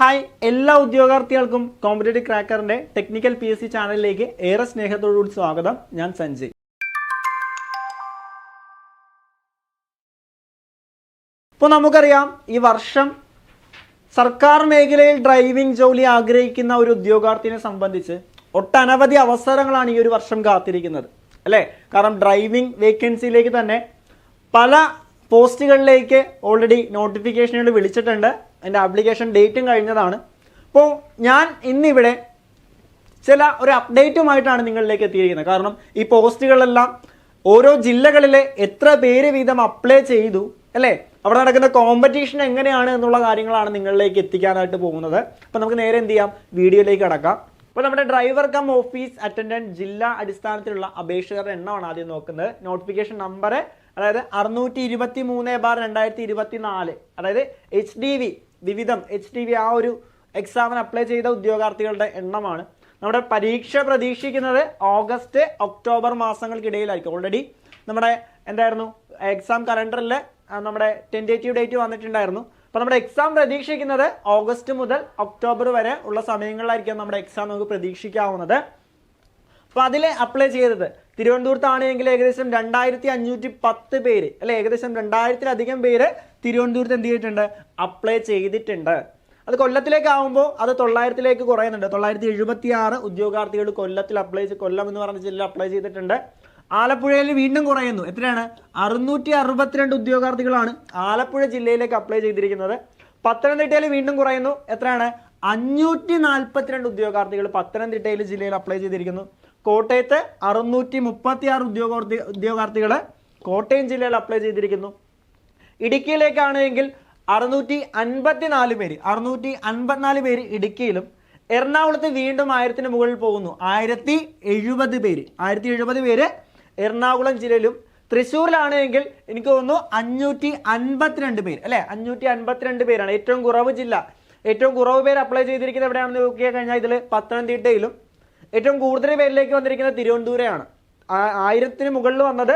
Hi എല്ലാ ഉദ്യോഗാർത്ഥികൾക്കും competitive ക്രാക്കറിന്റെ technical PSC ചാനലിലേക്ക് ഏറെ സ്നേഹത്തോടുകൂടി സ്വാഗതം. ഞാൻ സഞ്ജയ്. ഇപ്പോൾ നമുക്കറിയാം, ഈ വർഷം സർക്കാർ മേഖലയിൽ ഡ്രൈവിംഗ് ജോലി ആഗ്രഹിക്കുന്ന ഒരു ഉദ്യോഗാർത്ഥിനെ സംബന്ധിച്ച് ഒട്ടനവധി അവസരങ്ങളാണ് ഈ ഒരു വർഷം കാത്തിരിക്കുന്നത്, അല്ലേ? കാരണം ഡ്രൈവിംഗ് വേക്കൻസിയിലേക്ക് തന്നെ പല പോസ്റ്റുകളിലേക്ക് ഓൾറെഡി നോട്ടിഫിക്കേഷനുകൾ വിളിച്ചിട്ടുണ്ട്. അതിൻ്റെ ആപ്ലിക്കേഷൻ ഡേറ്റും കഴിഞ്ഞതാണ്. അപ്പോൾ ഞാൻ ഇന്നിവിടെ ഒരു അപ്ഡേറ്റുമായിട്ടാണ് നിങ്ങളിലേക്ക് എത്തിയിരിക്കുന്നത്. കാരണം ഈ പോസ്റ്റുകളെല്ലാം ഓരോ ജില്ലകളിലെ എത്ര പേര് വീതം അപ്ലൈ ചെയ്തു, അല്ലേ? അവിടെ നടക്കുന്ന കോമ്പറ്റീഷൻ എങ്ങനെയാണ് എന്നുള്ള കാര്യങ്ങളാണ് നിങ്ങളിലേക്ക് എത്തിക്കാനായിട്ട് പോകുന്നത്. അപ്പോൾ നമുക്ക് നേരെ എന്ത് ചെയ്യാം, വീഡിയോയിലേക്ക് കടക്കാം. അപ്പോൾ നമ്മുടെ ഡ്രൈവർ കം ഓഫീസ് അറ്റൻഡന്റ് ജില്ലാ അടിസ്ഥാനത്തിലുള്ള അപേക്ഷകരുടെ എണ്ണമാണ് ആദ്യം നോക്കുന്നത്. നോട്ടിഫിക്കേഷൻ നമ്പർ അതായത് 623/2024, അതായത് HDV വിവിധം HDV ആ ഒരു എക്സാമിന് അപ്ലൈ ചെയ്ത ഉദ്യോഗാർത്ഥികളുടെ എണ്ണമാണ്. നമ്മുടെ പരീക്ഷ പ്രതീക്ഷിക്കുന്നത് ഓഗസ്റ്റ് ഒക്ടോബർ മാസങ്ങൾക്കിടയിലായിരിക്കും. ഓൾറെഡി നമ്മുടെ എന്തായിരുന്നു എക്സാം കലണ്ടറിൽ നമ്മുടെ ടെൻറ്റേറ്റീവ് ഡേറ്റ് വന്നിട്ടുണ്ടായിരുന്നു. അപ്പോൾ നമ്മുടെ എക്സാം പ്രതീക്ഷിക്കുന്നത് ഓഗസ്റ്റ് മുതൽ ഒക്ടോബർ വരെ ഉള്ള സമയങ്ങളിലായിരിക്കും നമ്മുടെ എക്സാം നമുക്ക് പ്രതീക്ഷിക്കാവുന്നത്. അപ്പോൾ അതിൽ അപ്ലൈ ചെയ്തത് തിരുവനന്തപുരത്താണെങ്കിൽ ഏകദേശം 2510 പേര്, അല്ലെ? ഏകദേശം 2000-ലധികം പേര് തിരുവനന്തപുരത്ത് എന്ത് ചെയ്തിട്ടുണ്ട്, അപ്ലൈ ചെയ്തിട്ടുണ്ട്. അത് കൊല്ലത്തിലേക്കാവുമ്പോൾ അത് 900-ലേക്ക് കുറയുന്നുണ്ട്. 976 ഉദ്യോഗാർത്ഥികൾ കൊല്ലത്തിൽ കൊല്ലം എന്ന് പറഞ്ഞ ജില്ല അപ്ലൈ ചെയ്തിട്ടുണ്ട്. ആലപ്പുഴയിൽ വീണ്ടും കുറയുന്നു. എത്രയാണ്? 662 ഉദ്യോഗാർത്ഥികളാണ് ആലപ്പുഴ ജില്ലയിലേക്ക് അപ്ലൈ ചെയ്തിരിക്കുന്നത്. പത്തനംതിട്ടയിൽ വീണ്ടും കുറയുന്നു. എത്രയാണ്? 542 ഉദ്യോഗാർത്ഥികൾ പത്തനംതിട്ടയിൽ ജില്ലയിൽ അപ്ലൈ ചെയ്തിരിക്കുന്നു. കോട്ടയത്ത് 636 ഉദ്യോഗാർത്ഥികൾ കോട്ടയം ജില്ലയിൽ അപ്ലൈ ചെയ്തിരിക്കുന്നു. ഇടുക്കിയിലേക്കാണെങ്കിൽ 654 പേര് ഇടുക്കിയിലും. എറണാകുളത്ത് വീണ്ടും 1000-ന് മുകളിൽ പോകുന്നു. 1070 പേര് എറണാകുളം ജില്ലയിലും. തൃശ്ശൂരിലാണെങ്കിൽ എനിക്ക് തോന്നുന്നു 552 പേര്, അല്ലെ? 552 പേരാണ് ഏറ്റവും കുറവ് ജില്ല. ഏറ്റവും കുറവ് പേര് അപ്ലൈ ചെയ്തിരിക്കുന്നത് എവിടെയാണെന്ന് നോക്കിയാൽ കഴിഞ്ഞാൽ ഇതിൽ പത്തനംതിട്ടയിലും. ഏറ്റവും കൂടുതൽ പേരിലേക്ക് വന്നിരിക്കുന്നത് തിരുവനന്തപുരമാണ്. 1000-ന് മുകളിൽ വന്നത്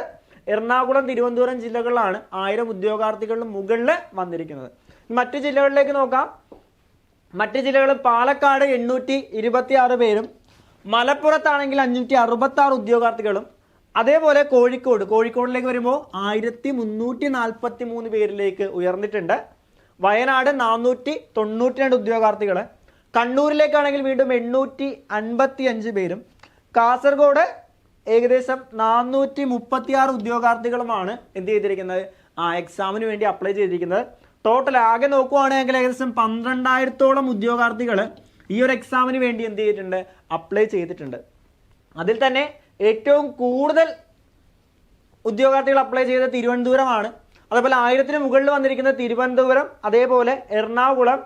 എറണാകുളം, തിരുവനന്തപുരം ജില്ലകളിലാണ് 1000 ഉദ്യോഗാർത്ഥികളുടെ മുകളിൽ വന്നിരിക്കുന്നത്. മറ്റു ജില്ലകളിലേക്ക് നോക്കാം. മറ്റു ജില്ലകൾ പാലക്കാട് 826 പേരും, മലപ്പുറത്താണെങ്കിൽ 566 ഉദ്യോഗാർത്ഥികളും. അതേപോലെ കോഴിക്കോടിലേക്ക് വരുമ്പോൾ 1343 പേരിലേക്ക് ഉയർന്നിട്ടുണ്ട്. വയനാട് 492 ഉദ്യോഗാർത്ഥികൾ. കണ്ണൂരിലേക്കാണെങ്കിൽ വീണ്ടും 855 പേരും. കാസർഗോഡ് ഏകദേശം 436 ഉദ്യോഗാർത്ഥികളുമാണ് എന്ത് ചെയ്തിരിക്കുന്നത്, എക്സാമിന് വേണ്ടി അപ്ലൈ ചെയ്തിരിക്കുന്നത്. ടോട്ടൽ ആകെ നോക്കുവാണെങ്കിൽ ഏകദേശം 12,000-ഓളം ഉദ്യോഗാർത്ഥികൾ ഈ ഒരു എക്സാമിന് വേണ്ടി എന്ത് ചെയ്തിട്ടുണ്ട്, അപ്ലൈ ചെയ്തിട്ടുണ്ട്. അതിൽ തന്നെ ഏറ്റവും കൂടുതൽ ഉദ്യോഗാർത്ഥികൾ അപ്ലൈ ചെയ്തത് തിരുവനന്തപുരമാണ്. അതേപോലെ 1000-ന് മുകളിൽ വന്നിരിക്കുന്നത് തിരുവനന്തപുരം, അതേപോലെ എറണാകുളം,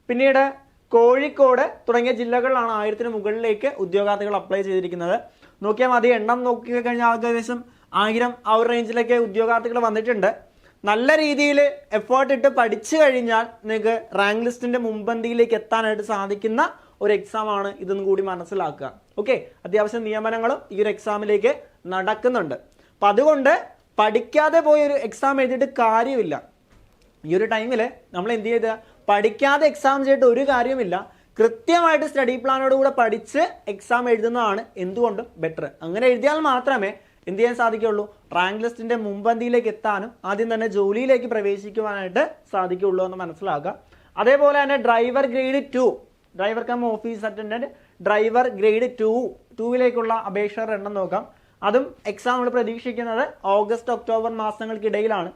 പിന്നീട് കോഴിക്കോട് തുടങ്ങിയ ജില്ലകളിലാണ് 1000-ന് മുകളിലേക്ക് ഉദ്യോഗാർത്ഥികൾ അപ്ലൈ ചെയ്തിരിക്കുന്നത്. നോക്കിയാൽ മതി, എണ്ണം നോക്കി കഴിഞ്ഞാൽ ഏകദേശം 1000 ആ ഒരു റേഞ്ചിലേക്ക് ഉദ്യോഗാർത്ഥികൾ വന്നിട്ടുണ്ട്. നല്ല രീതിയിൽ എഫേർട്ട് ഇട്ട് പഠിച്ചു കഴിഞ്ഞാൽ നിങ്ങൾക്ക് റാങ്ക് ലിസ്റ്റിന്റെ മുൻപന്തിയിലേക്ക് എത്താനായിട്ട് സാധിക്കുന്ന ഒരു എക്സാമാണ് ഇതെന്ന് കൂടി മനസ്സിലാക്കുക. ഓക്കെ, അത്യാവശ്യം നിയമനങ്ങളും ഈ ഒരു എക്സാമിലേക്ക് നടക്കുന്നുണ്ട്. അപ്പം അതുകൊണ്ട് പഠിക്കാതെ പോയി ഒരു എക്സാം എഴുതിയിട്ട് കാര്യമില്ല. ഈ ഒരു ടൈമിൽ നമ്മൾ എന്ത് ചെയ്ത, പഠിക്കാതെ എക്സാം ചെയ്തിട്ട് ഒരു കാര്യമില്ല. കൃത്യമായിട്ട് സ്റ്റഡി പ്ലാനോട് കൂടെ പഠിച്ച് എക്സാം എഴുതുന്നതാണ് എന്തുകൊണ്ടും ബെറ്റർ. അങ്ങനെ എഴുതിയാൽ മാത്രമേ എന്ത് ചെയ്യാൻ സാധിക്കുള്ളൂ, റാങ്ക് ലിസ്റ്റിന്റെ മുൻപന്തിയിലേക്ക് എത്താനും ആദ്യം തന്നെ ജോലിയിലേക്ക് പ്രവേശിക്കുവാനായിട്ട് സാധിക്കുള്ളൂ എന്ന് മനസ്സിലാക്കുക. അതേപോലെ തന്നെ driver grade 2, driver cum office attendant driver grade 2-ലേക്കുള്ള അപേക്ഷകരുടെ എണ്ണം നോക്കാം. അതും എക്സാം നമ്മൾ പ്രതീക്ഷിക്കുന്നത് ഓഗസ്റ്റ് ഒക്ടോബർ മാസങ്ങൾക്കിടയിലാണ്.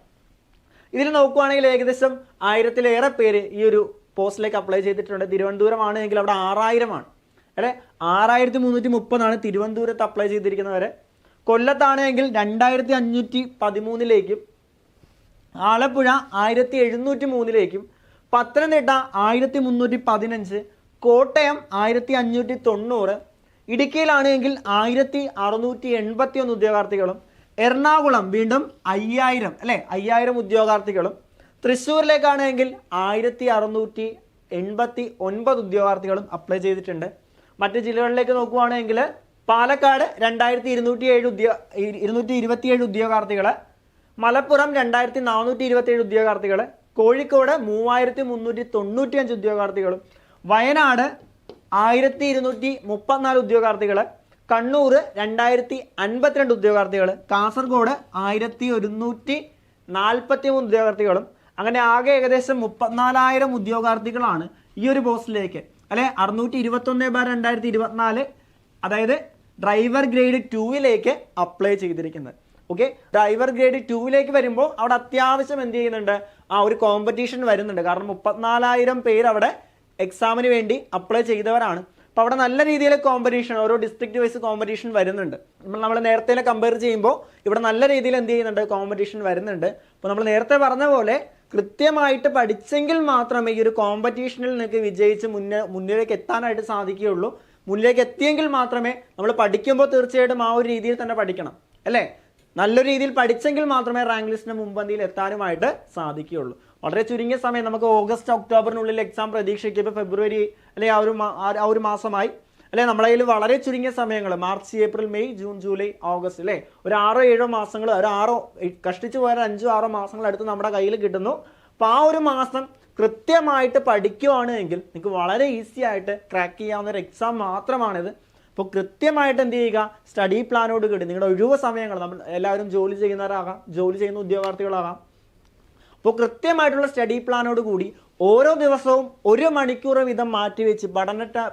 ഇതിൽ നോക്കുവാണെങ്കിൽ ഏകദേശം 1000-ലേറെ പേര് ഈ ഒരു പോസ്റ്റിലേക്ക് അപ്ലൈ ചെയ്തിട്ടുണ്ട്. തിരുവനന്തപുരം ആണെങ്കിൽ അവിടെ 6000-ആണ്, അല്ലെ? 6330 തിരുവനന്തപുരത്ത് അപ്ലൈ ചെയ്തിരിക്കുന്നവരെ. കൊല്ലത്താണെങ്കിൽ 2513-ലേക്കും, ആലപ്പുഴ 1703-ലേക്കും, പത്തനംതിട്ട 1315, കോട്ടയം 1590, ഇടുക്കിയിലാണെങ്കിൽ 1681 ഉദ്യോഗാർത്ഥികളും, എറണാകുളം വീണ്ടും 5000, അല്ലെ? 5000 ഉദ്യോഗാർത്ഥികളും. തൃശ്ശൂരിലേക്കാണെങ്കിൽ 1689 ഉദ്യോഗാർത്ഥികളും അപ്ലൈ ചെയ്തിട്ടുണ്ട്. മറ്റ് ജില്ലകളിലേക്ക് നോക്കുവാണെങ്കിൽ പാലക്കാട് 2227 ഉദ്യോഗാർത്ഥികൾ, മലപ്പുറം 2427 ഉദ്യോഗാർത്ഥികൾ, കോഴിക്കോട് 3395 ഉദ്യോഗാർത്ഥികളും, വയനാട് 1234 ഉദ്യോഗാർത്ഥികൾ, കണ്ണൂർ 2052 ഉദ്യോഗാർത്ഥികൾ, കാസർഗോഡ് 1143 ഉദ്യോഗാർത്ഥികളും, അങ്ങനെ ആകെ ഏകദേശം 34,000 ഉദ്യോഗാർത്ഥികളാണ് ഈ ഒരു പോസ്റ്റിലേക്ക് അല്ലെ 621/2024 അതായത് ഡ്രൈവർ ഗ്രേഡ് 2ലേക്ക് അപ്ലൈ ചെയ്തിരിക്കുന്നത്. ഓക്കെ, ഡ്രൈവർ ഗ്രേഡ് 2ലേക്ക് വരുമ്പോൾ അവിടെ അത്യാവശ്യം എന്ത് ചെയ്യുന്നുണ്ട്, ഒരു കോമ്പറ്റീഷൻ വരുന്നുണ്ട്. കാരണം 34,000 പേര് അവിടെ എക്സാമിന് വേണ്ടി അപ്ലൈ ചെയ്തവരാണ്. അപ്പോൾ അവിടെ നല്ല രീതിയിൽ കോമ്പറ്റീഷൻ, ഓരോ ഡിസ്ട്രിക്ട് വൈസ് കോമ്പറ്റീഷൻ വരുന്നുണ്ട്. നമ്മൾ നേരത്തെ കമ്പയർ ചെയ്യുമ്പോൾ ഇവിടെ നല്ല രീതിയിൽ എന്ത് ചെയ്യുന്നുണ്ട്, കോമ്പറ്റീഷൻ വരുന്നുണ്ട്. അപ്പോൾ നമ്മൾ നേരത്തെ പറഞ്ഞ പോലെ കൃത്യമായിട്ട് പഠിച്ചെങ്കിൽ മാത്രമേ ഈ ഒരു കോമ്പറ്റീഷനിൽ നിങ്ങൾക്ക് വിജയിച്ച് മുന്നിലേക്ക് എത്താനായിട്ട് സാധിക്കുകയുള്ളൂ. മുന്നിലേക്ക് എത്തിയെങ്കിൽ മാത്രമേ, നമ്മൾ പഠിക്കുമ്പോൾ തീർച്ചയായിട്ടും ആ ഒരു രീതിയിൽ തന്നെ പഠിക്കണം അല്ലേ. നല്ലൊരു രീതിയിൽ പഠിച്ചെങ്കിൽ മാത്രമേ റാങ്ക് ലിസ്റ്റിന് മുൻപന്തിയിൽ എത്താനുമായിട്ട് സാധിക്കുകയുള്ളൂ. വളരെ ചുരുങ്ങിയ സമയം, നമുക്ക് ഓഗസ്റ്റ് ഒക്ടോബറിനുള്ളിൽ എക്സാം പ്രതീക്ഷിക്കുമ്പോൾ ഫെബ്രുവരി അല്ലെ ആ ഒരു മാസമായി അല്ലെ. നമ്മളെ കയ്യിൽ വളരെ ചുരുങ്ങിയ സമയങ്ങൾ, March, April, May, June, July, August അല്ലെ, ഒരു 6-7 മാസങ്ങൾ, കഷ്ടിച്ചു പോയ 5-6 മാസങ്ങൾ അടുത്ത് നമ്മുടെ കയ്യിൽ കിട്ടുന്നു. അപ്പോൾ ആ ഒരു മാസം കൃത്യമായിട്ട് പഠിക്കുകയാണെങ്കിൽ നിങ്ങൾക്ക് വളരെ ഈസി ആയിട്ട് ക്രാക്ക് ചെയ്യാവുന്ന ഒരു എക്സാം മാത്രമാണിത്. അപ്പോൾ കൃത്യമായിട്ട് എന്ത് ചെയ്യുക, സ്റ്റഡി പ്ലാനോട് കൂടി നിങ്ങളുടെ ഒഴിവ് സമയങ്ങൾ, നമ്മൾ എല്ലാവരും ജോലി ചെയ്യുന്നവരാകാം, ജോലി ചെയ്യുന്ന ഉദ്യോഗാർത്ഥികളാകാം. അപ്പോൾ കൃത്യമായിട്ടുള്ള സ്റ്റഡി പ്ലാനോട് കൂടി ഓരോ ദിവസവും 1 മണിക്കൂർ വീതം മാറ്റിവെച്ച്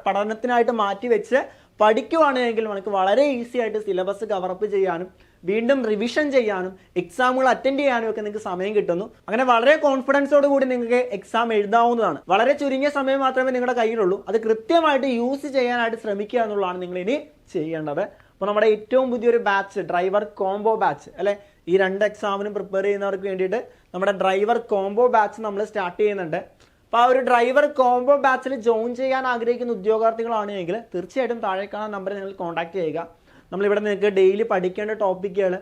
പഠനത്തിനായിട്ട് മാറ്റിവെച്ച് പഠിക്കുകയാണെങ്കിൽ നമുക്ക് വളരെ ഈസി ആയിട്ട് സിലബസ് കവറപ്പ് ചെയ്യാനും വീണ്ടും റിവിഷൻ ചെയ്യാനും എക്സാമുകൾ അറ്റൻഡ് ചെയ്യാനും ഒക്കെ നിങ്ങൾക്ക് സമയം കിട്ടുന്നു. അങ്ങനെ വളരെ കോൺഫിഡൻസോട് കൂടി നിങ്ങൾക്ക് എക്സാം എഴുതാവുന്നതാണ്. വളരെ ചുരുങ്ങിയ സമയം മാത്രമേ നിങ്ങളുടെ കയ്യിലുള്ളൂ. അത് കൃത്യമായിട്ട് യൂസ് ചെയ്യാനായിട്ട് ശ്രമിക്കുക എന്നുള്ളതാണ് നിങ്ങൾ ഇനി ചെയ്യേണ്ടത്. അപ്പോൾ നമ്മുടെ ഏറ്റവും പുതിയൊരു ബാച്ച്, ഡ്രൈവർ കോംബോ ബാച്ച് അല്ലെ, ഈ 2 എക്സാമിനും പ്രിപ്പയർ ചെയ്യുന്നവർക്ക് വേണ്ടിയിട്ട് നമ്മുടെ ഡ്രൈവർ കോംബോ ബാച്ച് നമ്മൾ സ്റ്റാർട്ട് ചെയ്യുന്നുണ്ട്. അപ്പോൾ ആ ഒരു ഡ്രൈവർ കോംബോ ബാച്ചിൽ ജോയിൻ ചെയ്യാൻ ആഗ്രഹിക്കുന്ന ഉദ്യോഗാർത്ഥികളാണെങ്കിൽ തീർച്ചയായിട്ടും താഴെ കാണുന്ന നമ്പറിൽ നിങ്ങൾ കോൺടാക്ട് ചെയ്യുക. നമ്മളിവിടെ നിങ്ങൾക്ക് ഡെയിലി പഠിക്കേണ്ട ടോപ്പിക്കുകൾ,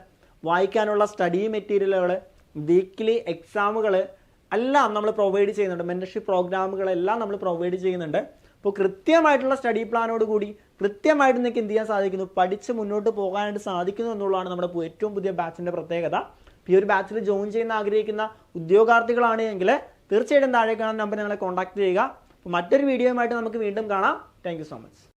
വായിക്കാനുള്ള സ്റ്റഡി മെറ്റീരിയലുകൾ, വീക്ക്ലി എക്സാമുകൾ എല്ലാം നമ്മൾ പ്രൊവൈഡ് ചെയ്യുന്നുണ്ട്. മെന്റർഷിപ്പ് പ്രോഗ്രാമുകളെല്ലാം നമ്മൾ പ്രൊവൈഡ് ചെയ്യുന്നുണ്ട്. അപ്പോൾ കൃത്യമായിട്ടുള്ള സ്റ്റഡി പ്ലാനോട് കൂടി കൃത്യമായിട്ട് നിങ്ങൾക്ക് എന്ത് ചെയ്യാൻ സാധിക്കുന്നു, പഠിച്ച് മുന്നോട്ട് പോകാനായിട്ട് സാധിക്കുന്നു എന്നുള്ളതാണ് നമ്മുടെ ഏറ്റവും പുതിയ ബാച്ചിൻ്റെ പ്രത്യേകത. ഈ ഒരു ബാച്ചിൽ ജോയിൻ ചെയ്യാൻ ആഗ്രഹിക്കുന്ന ഉദ്യോഗാർത്ഥികളാണെങ്കിൽ തീർച്ചയായിട്ടും താഴെ കാണുന്ന നമ്പർ ഞങ്ങളെ കോൺടാക്ട് ചെയ്യുക. അപ്പോൾ മറ്റൊരു വീഡിയോയുമായിട്ട് നമുക്ക് വീണ്ടും കാണാം. Thank you so much.